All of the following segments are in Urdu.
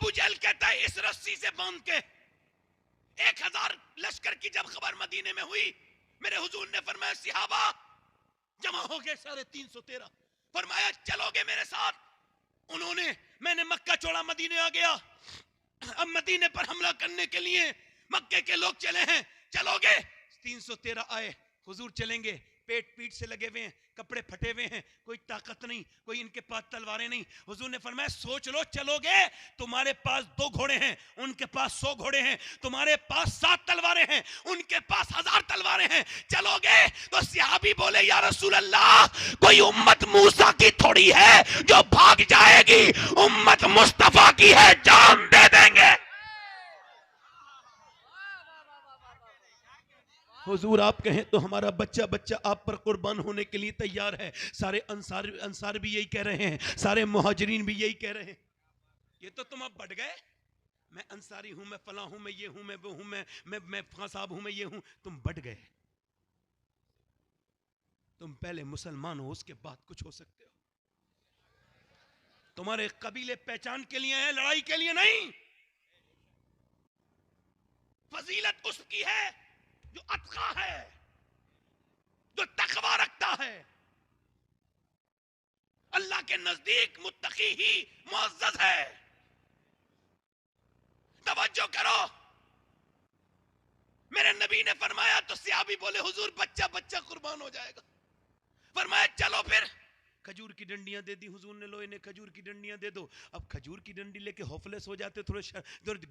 ابو جہل کہتا ہے اس رسی سے باندھ کے 1000 لشکر کی جب خبر مدینے میں ہوئی، میرے حضور نے فرمایا صحابہ جمع ہو گئے 313، فرمایا چلو گے میرے ساتھ؟ انہوں نے، میں نے مکہ چھوڑا، مدینے آ گیا، اب مدینے پر حملہ کرنے کے لیے مکے کے لوگ چلے ہیں، چلو گے؟ 313 آئے، حضور چلیں گے، پیٹ پیٹ سے لگے ہوئے ہیں، کپڑے پھٹے ہوئے ہیں، کوئی طاقت نہیں، کوئی ان کے پاس تلواریں نہیں۔ حضور نے فرمایا سوچ لو، چلو گے؟ تمہارے پاس 2 گھوڑے ہیں، ان کے پاس 100 گھوڑے ہیں، تمہارے پاس 7 تلواریں ہیں، ان کے پاس 1000 تلواریں ہیں، چلو گے؟ تو صحابی بولے یا رسول اللہ کوئی امت موسیٰ کی تھوڑی ہے جو بھاگ جائے گی، امت مصطفیٰ کی ہے، جان دے دیں گے۔ حضور آپ کہیں تو ہمارا بچہ بچہ آپ پر قربان ہونے کے لیے تیار ہے۔ سارے انصار بھی یہی کہہ رہے ہیں، سارے مہاجرین بھی یہی کہہ رہے ہیں۔ یہ تو تم اب بڑھ گئے، میں انصاری ہوں، میں فلاں ہوں، میں یہ ہوں، میں وہ ہوں، میں فلاں صاحب ہوں، میں یہ ہوں۔ تم بڑھ گئے، تم پہلے مسلمان ہو، اس کے بعد کچھ ہو سکتے ہو۔ تمہارے قبیلے پہچان کے لیے ہیں، لڑائی کے لیے نہیں۔ فضیلت اس کی ہے جو اتقا ہے، جو تقوی رکھتا ہے۔ اللہ کے نزدیک متقی ہی معزز ہے۔ توجہ کرو، میرے نبی نے فرمایا تو صحابی بولے حضور بچہ بچہ قربان ہو جائے گا۔ فرمایا چلو پھر، کھجور کی ڈنڈیاں دے دی حضور نے، لو انہیں کھجور کی ڈنڈیاں دے دو۔ اب کھجور کی ڈنڈی لے کے ہوفلیس ہو جاتے، تھوڑے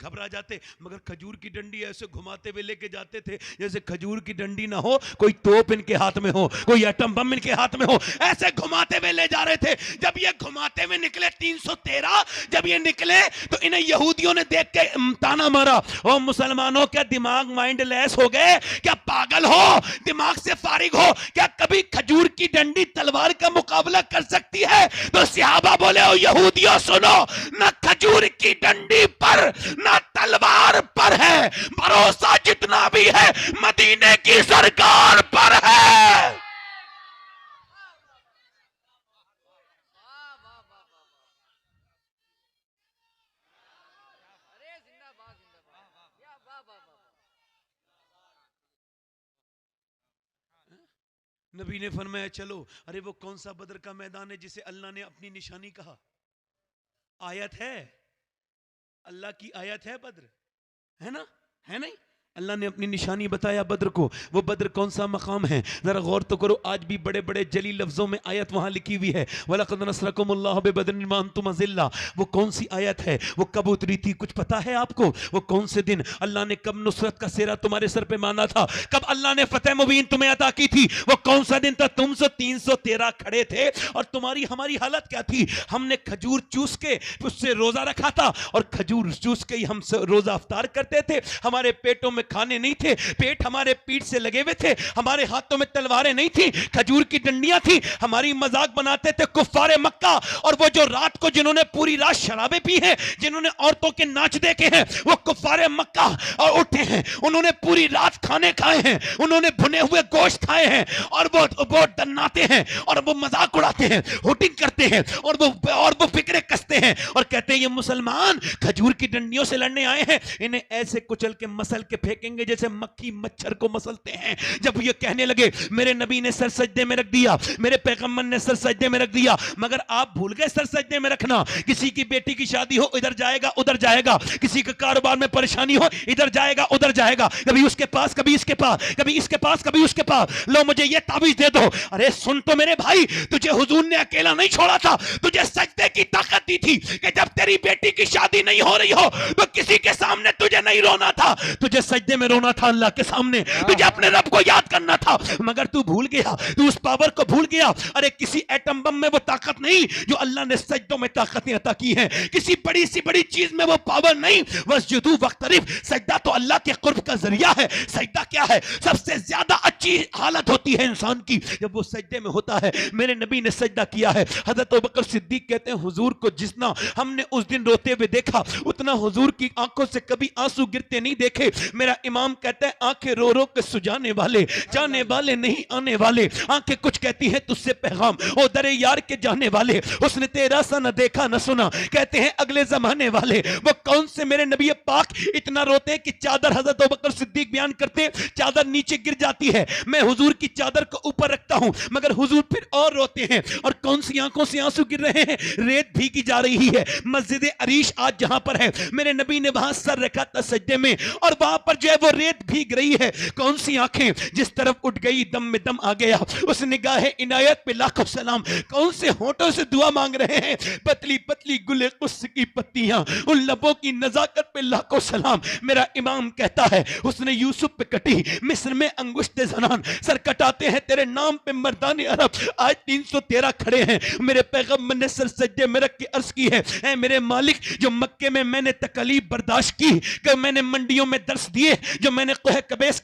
گھبرا جاتے، مگر کھجور کی ڈنڈی ایسے گھماتے ہوئے لے کے جاتے تھے جیسے کھجور کی ڈنڈی نہ ہو، کوئی توپ ان کے ہاتھ میں ہو، کوئی ایٹم بم ان کے ہاتھ میں ہو، ایسے گھماتے ہوئے لے جا رہے تھے۔ جب یہ گھماتے ہوئے نکلے 313، جب یہ نکلے تو انہیں یہودیوں نے دیکھ کے تانا مارا، او مسلمانوں کیا دماغ مائنڈ لیس ہو گئے؟ کیا پاگل ہو؟ دماغ سے فارغ ہو؟ کیا کبھی کھجور کی ڈنڈی تلوار کا مقابلہ کر سکتی ہے؟ تو صحابہ بولے او یہودیوں سنو، نہ کھجور کی ڈنڈی پر نہ تلوار پر ہے، بھروسہ جتنا بھی ہے مدینے کی سرکار پر ہے۔ نبی نے فرمایا چلو، ارے وہ کون سا بدر کا میدان ہے جسے اللہ نے اپنی نشانی کہا؟ آیت ہے، اللہ کی آیت ہے، بدر ہے نا، ہے نہیں؟ اللہ نے اپنی نشانی بتایا بدر کو۔ وہ بدر کون سا مقام ہے؟ ذرا غور تو کرو، آج بھی بڑے بڑے جلی لفظوں میں آیت وہاں لکھی ہوئی ہے، وَلَقَدْ نَصْرَكُمُ اللَّهُ بِبَدْرٍ وَأَنْتُمْ أَذِلَّةٌ۔ وہ کون سی آیت ہے؟ وہ کب اتری تھی؟ کچھ پتا ہے آپ کو؟ وہ کون سے دن اللہ نے کب نصرت کا سیرا تمہارے سر پہ مانا تھا؟ کب اللہ نے فتح مبین تمہیں عطا کی تھی؟ وہ کون سا دن تھا؟ تم سے 313 کھڑے تھے اور تمہاری ہماری حالت کیا تھی؟ ہم نے کھجور چوس کے اس سے روزہ رکھا تھا، اور کھجور چوس کے ہی ہم روزہ افطار کرتے تھے۔ ہمارے پیٹوں میں کھانے نہیں تھے، پیٹ ہمارے پیٹ سے لگے ہوئے تھے، ہمارے ہاتھوں میں تلواریں نہیں تھی، کھجور کی ڈنڈیاں تھی۔ ہماری مذاق بناتے تھے کفار مکہ، اور وہ جو رات کو جنہوں نے پوری رات شرابیں پی ہیں، جنہوں نے عورتوں کے ناچ دیکھے ہیں، وہ کفار مکہ اور اٹھے ہیں، انہوں نے پوری رات کھانے کھائے ہیں، انہوں نے بھنے ہوئے گوشت کھائے ہیں، اور وہ دناتے ہیں اور وہ مذاق اڑاتے ہیں، ہوٹنگ کرتے ہیں، اور وہ فکرے کستے ہیں اور کہتے ہیں یہ مسلمان کھجور کی ڈنڈیوں سے لڑنے آئے ہیں، انہیں ایسے کچل کے مسل کے پھینکیں گے جیسے مکھی مچھر کو مسلتے ہیں۔ جب یہ کہنے لگے میرے نبی نے سر سجدے میں رکھ دیا، میرے پیغمبر نے سر سجدے میں رکھ دیا، مگر آپ بھول گئے سر سجدے میں رکھنا۔ کسی کی بیٹی کی شادی ہو ادھر جائے گا ادھر جائے گا، کسی کے کاروبار میں پریشانی ہو ادھر جائے گا ادھر جائے گا، کبھی اس کے پاس کبھی اس کے پاس، کبھی اس کے پاس کبھی اس کے پاس، لو مجھے یہ تعویذ دے دو۔ ارے سن تو میرے بھائی، تجھے حضور نے اکیلا نہیں چھوڑا تھا، تجھے سجدے کی طاقت دی تھی کہ جب تیری بیٹی کی شادی نہیں ہو رہی ہو تو کسی کے سامنے تجھے نہیں رونا تھا، تجھے سجدے میں رونا تھا اللہ کے سامنے، تجھے اپنے رب کو یاد کرنا تھا، مگر تو بھول گیا، تو اس پاور کو بھول گیا۔ ارے کسی ایٹم بم میں وہ طاقت نہیں جو اللہ نے سجدوں میں طاقتیں عطا کی ہیں، کسی بڑی سی بڑی چیز میں وہ پاور نہیں۔ واسجدوا واقترب، سجدہ تو اللہ کے قرب کا ذریعہ ہے۔ سجدہ کیا ہے؟ سب سے زیادہ اچھی حالت ہوتی ہے انسان کی جب وہ سجدے میں ہوتا ہے۔ میرے نبی نے سجدہ کیا ہے۔ حضرت ابوبکر صدیق کہتے ہیں حضور کو جتنا ہم نے اس دن روتے ہوئے دیکھا، اتنا حضور کی آنکھوں سے کبھی آنسو گرتے نہیں دیکھے۔ میرا میرا امام کہتا ہے آنکھیں رو رو کے سجانے والے، جانے والے نہیں آنے والے، آنکھیں کچھ کہتی ہیں تجھ سے پیغام، او در یار کے جانے والے، اس نے تیرا سا نہ دیکھا نہ سنا، کہتے ہیں اگلے زمانے والے، وہ کون سے میرے نبی پاک اتنا روتے ہیں کہ چادر حضرت ابوبکر صدیق بیان کرتے ہیں چادر نیچے گر جاتی ہے، میں حضور کی چادر کو اوپر رکھتا ہوں مگر حضور پھر اور روتے ہیں، اور کون سی آنکھوں سے آنسو گر رہے ہیں، ریت بھیگی جا رہی ہے، مسجد عریش آج جہاں پر ہے میرے نبی نے وہاں سر رکھا تھا سجدے میں، اور وہاں پر جو ہے وہ ریت بھیگ رہی ہے، کون سی آنکھیں جس طرف اٹھ گئی دم میں دم آ گیا، اس نگاہ عنایت پہ لاکھوں سلام، کون سے ہونٹوں سے دعا مانگ رہے ہیں، پتلی پتلی گل قدس کی پتیاں، ان لبوں کی نزاکت پہ لاکھوں سلام، میرا امام کہتا ہے اس نے یوسف پہ کٹی، مصر میں انگشت زنان، سر کٹاتے ہیں تیرے نام پہ مردان عرب، آج 313 کھڑے ہیں، میرے پیغمبر نے سر سجدے میں رکھ کے عرض کی ہے، اے میرے مالک جو مکے میں نے تکلیف برداشت کی، کہ میں نے منڈیوں میں درس دیے، جو میں نے قبیس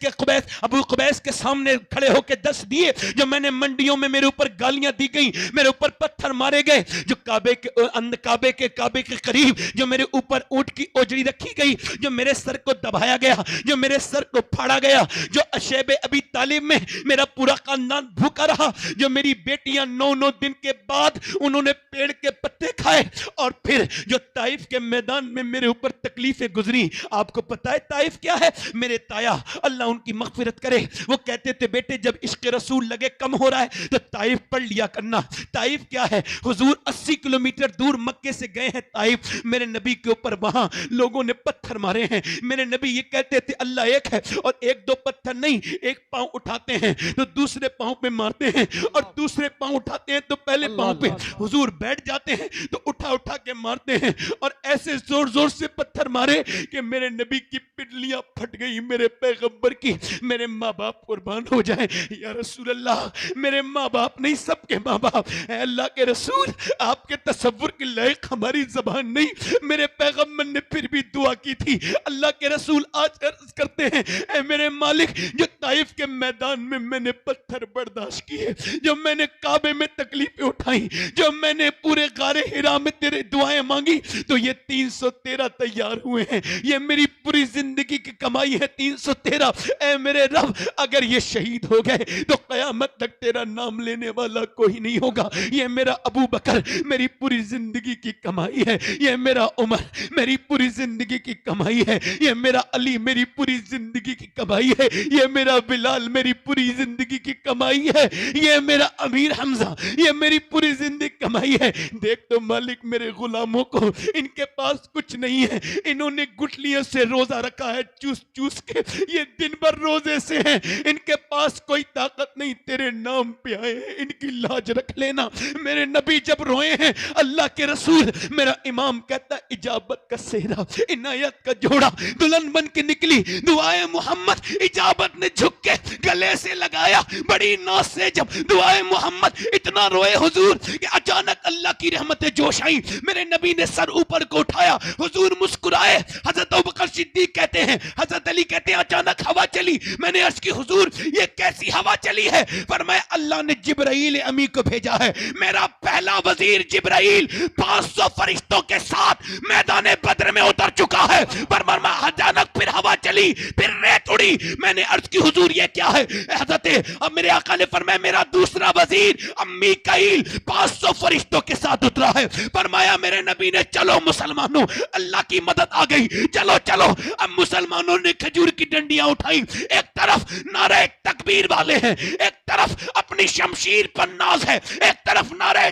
ابو قبیس کے سامنے کھڑے ہو کے درس دیے، جو میں نے منڈیوں میں میرے اوپر گالیاں دی گئیں، میرے اوپر پتھر مارے گئے، جو کعبے کے قریب جو میرے اوپر اونٹ کی اوجڑی رکھی گئی، جو میرے سر کو دبایا گیا، جو میرے سر کو پھاڑا گیا، جو اشیب ابی طالب میں میرا پورا خاندان بھوکا رہا، جو میری بیٹیاں 9 دن کے بعد انہوں نے پیڑ کے پتے کھائے، اور پھر جو طائف کے میدان میں میرے اوپر تکلیفیں گزری، آپ کو پتا ہے طائف کیا ہے؟ میرے تایا اللہ ان کی مغفرت کرے، وہ کہتے تھے بیٹے جب عشق رسول لگے کم ہو رہا ہے تو طائف پڑھ لیا کرنا۔ طائف کیا ہے؟ حضور 80 کلومیٹر دور مکے سے گئے ہیں طائف، میرے نبی کے اوپر وہاں لوگوں نے پتھر مارے ہیں، میرے نبی یہ کہتے تھے اللہ ایک ہے، اور 1-2 پتھر نہیں، ایک پاؤں اٹھاتے ہیں تو دوسرے پاؤں پہ مارتے ہیں، اور دوسرے پاؤں اٹھاتے ہیں تو پہلے پاؤں پہ، حضور بیٹھ جاتے ہیں تو اٹھا کے مارتے ہیں، اور ایسے زور زور سے پتھر مارے کہ میرے نبی کی پڈلیاں پھٹ گئی، میرے پیغمبر کی، میرے ماں باپ قربان ہو جائیں یا رسول اللہ، میرے ماں باپ نہیں سب کے ماں باپ، اے اللہ کے رسول آپ کے تصور کے لائق ہماری زبان نہیں، میرے پیغمبر نے پھر بھی دعا کی تھی، اللہ کے رسول آج عرض کرتے ہیں اے میرے مالک جو طائف کے میدان میں نے پتھر برداشت کیے، جو میں نے کعبے میں تکلیفیں اٹھائیں، جو میں نے پورے غار حرا میں تیرے دعائیں مانگی، تو یہ 313 تیار ہوئے ہیں، یہ میری پوری زندگی کی کمائی ہے 313، اے میرے رب اگر یہ شہید ہو گئے تو قیامت تک تیرا نام لینے والا کوئی نہیں ہوگا، یہ میرا ابو بکر میری پوری زندگی کی کمائی ہے، یہ میرا عمر میری پوری زندگی کی کمائی ہے، یہ میرا علی میری پوری زندگی کی کمائی ہے، یہ میرا بلال میری پوری زندگی کی کمائی ہے، یہ میرا امیر حمزہ یہ میری پوری زندگی کمائی ہے۔ دیکھ تو مالک میرے غلاموں کو، ان کے پاس کچھ نہیں ہے، انہوں نے گٹھلیوں سے روزہ رکھا ہے چوس چوس کے، یہ دن بھر روزے سے ہیں، ان کے پاس کوئی طاقت نہیں، تیرے نام پہ آئے ہیں، ان کی لاج رکھ لینا۔ میرے نبی جب روئے ہیں اللہ کے رسول، میرا امام کہتا ہے اجابت کا سہرا عنایت کا جوڑا دلہن بن کے نکلی، دعائے محمد اجابت نے جھک کے گلے سے لگایا، بڑی ناز سے جب دعائے محمد اتنا روئے حضور کہ اچانک اللہ کی رحمتیں جوش آئیں، میرے نبی نے سر اوپر کو اٹھایا، حضور مسکرائے، حضرت ابوبکر صدیق کہتے ہیں، حضرت علی کہتے ہیں اچانک ہوا چلی، میں نے عرض کی حضور یہ کیسی ہوا چلی ہے؟ فرمایا اللہ نے جبرائیل امی کو بھیجا ہے، میرا پہلا وزیر جبرائیل 500 فرشتوں کے ساتھ میدان بدر میں اتر چکا ہے، پر اچانک پھر ہوا چلی، پھر ریت اڑی، میں نے عرض کی حضور یہ کیا ہے؟ حضرت اب میرے آقا نے فرمایا میرا دوسرا وزیر امی کائل 500 فرشتوں کے ساتھ اترا ہے، فرمایا میرے نبی نے چلو مسلمانوں اللہ کی مدد آ گئی، چلو چلو، اب مسلمانوں نے کھجور کی ڈنڈیاں اٹھائیں، ایک طرف نعرہ تکبیر والے ہیں، ایک طرف اپنی شمشیر پر ناز ہے، ایک طرف نعرہ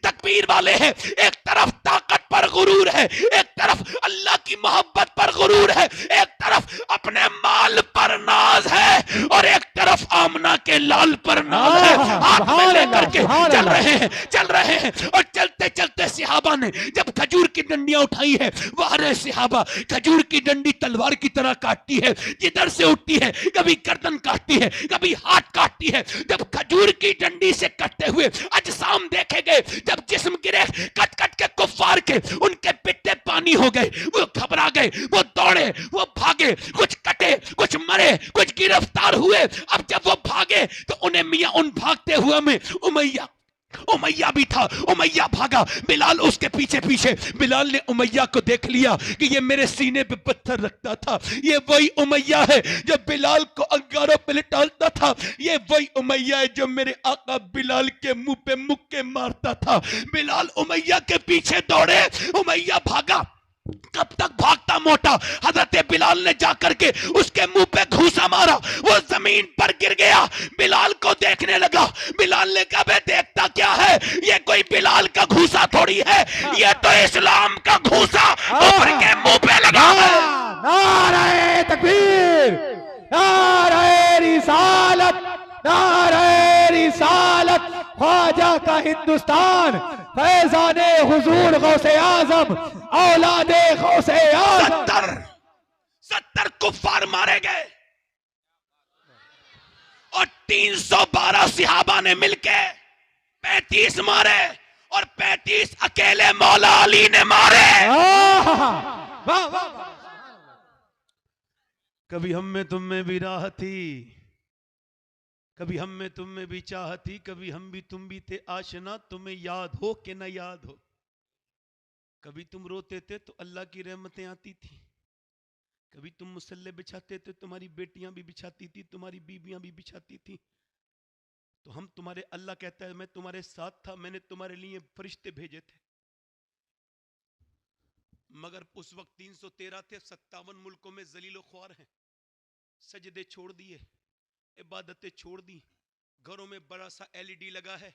تکبیر والے ہیں، ایک طرف طاقت پر غرور ہے، ایک طرف اللہ کی محبت پر غرور ہے، ایک طرف اپنے مال پر ناز ہے، اور ایک طرف آمنہ کے لال پر ناز ہے، ہاتھ میں لے کر کے چل رہے ہیں، اور چلتے چلتے صحابہ نے جب کھجور کی ڈنڈیاں اٹھائی ہے، وارے صحابہ کھجور کی ڈنڈی تلوار کی طرح کاٹتی ہے، جدھر سے اٹھتی ہے کبھی گردن کاٹتی ہے، کبھی ہاتھ کاٹتی ہے، جب کھجور کی ڈنڈی سے کٹتے ہوئے اجسام دیکھے گئے، جب جسم گرے کٹ کٹ کے کفار کے، ان کے پٹے پانی ہو گئے، وہ گھبرا گئے، وہ دوڑے، وہ بھاگے، کچھ کٹے، کچھ مرے، کچھ گرفتار ہوئے، اب جب وہ بھاگے تو انہیں میاں ان بھاگتے ہوئے میں امیہ امیہ بھی تھا، امیہ بھاگا، بلال اس کے پیچھے پیچھے. بلال نے امیہ کو دیکھ لیا کہ یہ میرے سینے پہ پتھر رکھتا تھا، یہ وہی امیہ ہے جو بلال کو انگاروں پہ لٹالتا تھا، یہ وہی امیہ ہے جو میرے آقا بلال کے منہ پہ مکے مارتا تھا. بلال امیہ کے پیچھے دوڑے، امیہ بھاگا. کب تک بھاگتا موٹا؟ حضرت بلال نے جا کر کے اس کے منہ پہ گھوسا مارا، وہ زمین پر گر گیا. بلال کو دیکھنے لگا، بلال نے کہا بے دیکھتا کیا ہے، یہ کوئی بلال کا گھوسا تھوڑی ہے، یہ تو اسلام کا گھوسا اوپر کے منہ پہ لگا ہے. نعرہ تکبیر، نعرہ رسالت، نعرہ رسالت. خواجہ کا ہندوستان، فیضان حضور غوث اعظم، اولاد غوث اعظم. 70 کفار مارے گئے اور 312 صحابہ نے مل کے 35 مارے اور 35 اکیلے مولا علی نے مارے. کبھی ہم میں تم میں بھی راہ تھی، کبھی ہم میں تم میں بھی چاہت تھی، کبھی ہم بھی تم بھی تھے آشنا، تمہیں یاد ہو کہ نہ یاد ہو. کبھی تم روتے تھے تو اللہ کی رحمتیں آتی تھی، کبھی تم مسلح بچھاتے تھے تمہاری بیٹیاں بھی بچھاتی تھی، تمہاری بیویاں بھی بچھاتی تھی. تو ہم تمہارے، اللہ کہتا ہے میں تمہارے ساتھ تھا، میں نے تمہارے لیے فرشتے بھیجے تھے. مگر اس وقت 313 تھے، 57 ملکوں میں ذلیل و خوار ہیں. سجدے چھوڑ دیے، عبادتیں چھوڑ دی، گھروں میں بڑا سا LED لگا ہے،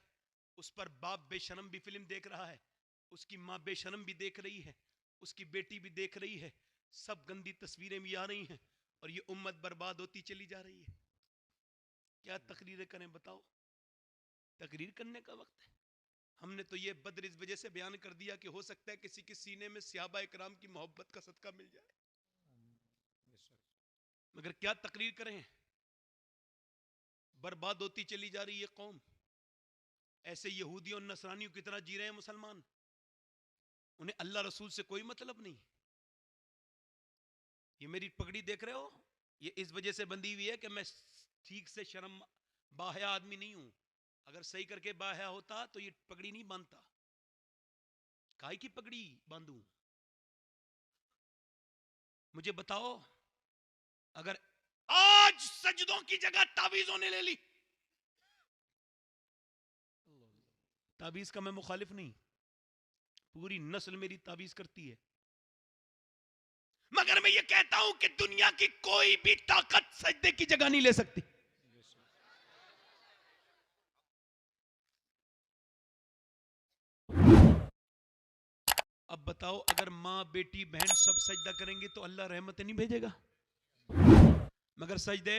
اس پر باپ بے شرم بھی فلم دیکھ رہا ہے، اس کی ماں بے شرم بھی دیکھ رہی ہے، اس کی بیٹی بھی دیکھ رہی ہے، سب گندی تصویریں بھی آ رہی ہیں اور یہ امت برباد ہوتی چلی جا رہی ہے. کیا تقریریں کریں بتاؤ؟ تقریر کرنے کا وقت ہے. ہم نے تو یہ بدر اس وجہ سے بیان کر دیا کہ ہو سکتا ہے کسی کے سینے میں صحابہ اکرام کی محبت کا صدقہ مل جائے، مگر کیا تقریر کریں؟ برباد ہوتی چلی جا رہی ہے قوم. ایسے یہودیوں اور نصرانیوں کی طرح جی رہے ہیں مسلمان، انہیں اللہ رسول سے کوئی مطلب نہیں. یہ میری پگڑی دیکھ رہے ہو، یہ اس وجہ سے بندھی ہوئی ہے کہ میں ٹھیک سے شرم باحیا آدمی نہیں ہوں. اگر صحیح کر کے باحیا ہوتا تو یہ پگڑی نہیں باندھتا. کائی کی پگڑی باندھوں؟ مجھے بتاؤ، اگر آج سجدوں کی جگہ تعویذوں نے لے لی، تعویذ کا میں مخالف نہیں، پوری نسل میری تعویذ کرتی ہے، مگر میں یہ کہتا ہوں کہ دنیا کی کوئی بھی طاقت سجدے کی جگہ نہیں لے سکتی. اب بتاؤ، اگر ماں بیٹی بہن سب سجدہ کریں گے تو اللہ رحمت نہیں بھیجے گا؟ مگر سجدے